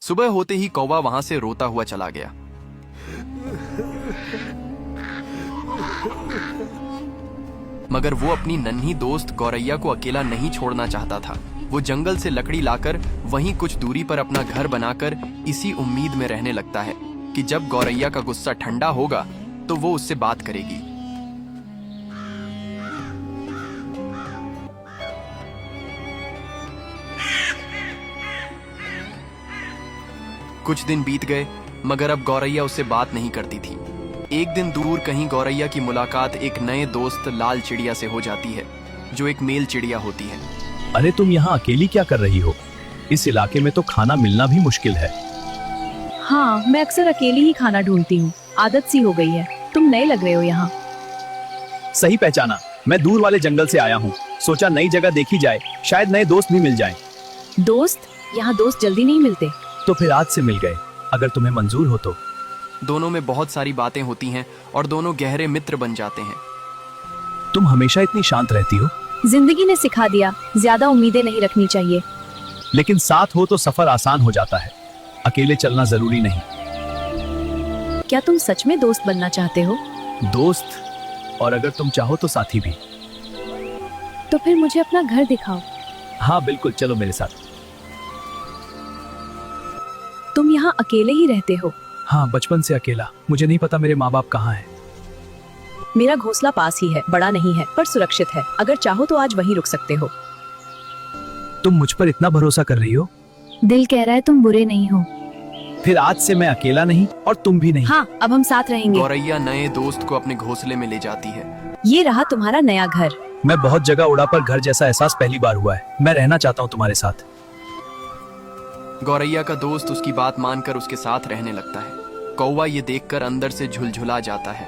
सुबह होते ही कौवा वहां से रोता हुआ चला गया। मगर वो अपनी नन्ही दोस्त गौरैया को अकेला नहीं छोड़ना चाहता था। वो जंगल से लकड़ी लाकर वहीं कुछ दूरी पर अपना घर बनाकर इसी उम्मीद में रहने लगता है कि जब गौरैया का गुस्सा ठंडा होगा तो वो उससे बात करेगी। कुछ दिन बीत गए मगर अब गौरैया उससे बात नहीं करती थी। एक दिन दूर कहीं गौरैया की मुलाकात एक नए दोस्त लाल चिड़िया से हो जाती है, जो एक मेल चिड़िया होती है। अरे तुम यहाँ अकेली क्या कर रही हो? इस इलाके में तो खाना मिलना भी मुश्किल है। हाँ, मैं अक्सर अकेली ही खाना ढूंढती हूँ, आदत सी हो गई है। तुम नए लग रहे हो यहाँ। सही पहचाना, मैं दूर वाले जंगल से आया हूँ। सोचा नई जगह देखी जाए, शायद नए दोस्त भी मिल जाएं। दोस्त? यहाँ दोस्त जल्दी नहीं मिलते। तो फिर आज से मिल गए, अगर तुम्हें मंजूर हो तो। दोनों में बहुत सारी बातें होती हैं और दोनों गहरे मित्र बन जाते हैं। तुम हमेशा इतनी शांत रहती हो। जिंदगी ने सिखा दिया, ज्यादा उम्मीदें नहीं रखनी चाहिए। लेकिन साथ हो तो सफर आसान हो जाता है, अकेले चलना जरूरी नहीं। क्या तुम सच में दोस्त बनना चाहते हो? दोस्त, और अगर तुम चाहो तो साथी भी। तो फिर मुझे अपना घर दिखाओ। हाँ बिल्कुल, चलो मेरे साथ। तुम यहाँ अकेले ही रहते हो? हाँ, बचपन से अकेला। मुझे नहीं पता मेरे माँ बाप कहाँ हैं। मेरा घोंसला पास ही है, बड़ा नहीं है पर सुरक्षित है। अगर चाहो तो आज वहीं रुक सकते हो। तुम मुझ पर इतना भरोसा कर रही हो? दिल कह रहा है तुम बुरे नहीं हो। फिर आज से मैं अकेला नहीं और तुम भी नहीं। हाँ, अब हम साथ रहेंगे। गौरैया नए दोस्त को अपने घोंसले में ले जाती है। ये रहा तुम्हारा नया घर। मैं बहुत जगह उड़ा पर घर जैसा एहसास पहली बार हुआ है। मैं रहना चाहता हूँ तुम्हारे साथ। गौरैया का दोस्त उसकी बात मानकर उसके साथ रहने लगता है। कौवा ये देखकर अंदर से झुलझुला जाता है।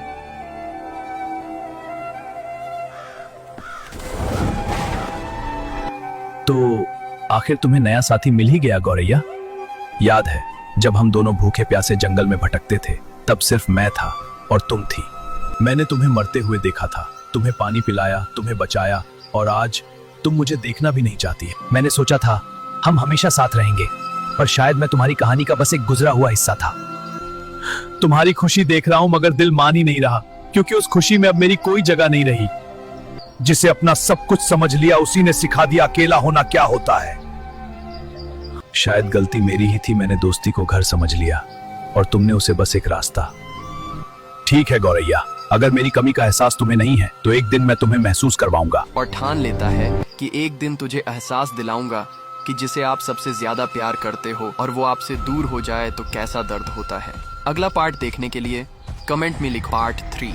तो आखिर तुम्हें नया साथी मिल ही गया गौरैया। याद है जब हम दोनों भूखे प्यासे जंगल में भटकते थे, तब सिर्फ मैं था और तुम थी। मैंने तुम्हें मरते हुए देखा था, तुम्हें पानी पिलाया, तुम्हें बचाया, और आज तुम मुझे देखना भी नहीं चाहती है। मैंने सोचा था हम हमेशा साथ रहेंगे, पर शायद मैं तुम्हारी कहानी का बस एक गुजरा हुआ हिस्सा था। तुम्हारी खुशी देख रहा हूं मगर दिल मान ही नहीं रहा, क्योंकि उस खुशी में अब मेरी कोई जगह नहीं रही। जिसे अपना सब कुछ समझ लिया उसी ने सिखा दिया अकेला होना क्या होता है। शायद गलती मेरी ही थी, मैंने दोस्ती को घर समझ लिया और तुमने उसे बस एक रास्ता। ठीक है गौरैया, अगर मेरी कमी का एहसास तुम्हें नहीं है तो एक दिन मैं तुम्हें महसूस करवाऊंगा। और ठान लेता है कि एक दिन तुझे एहसास दिलाऊंगा कि जिसे आप सबसे ज्यादा प्यार करते हो और वो आपसे दूर हो जाए तो कैसा दर्द होता है। अगला पार्ट देखने के लिए कमेंट में लिखो पार्ट 3।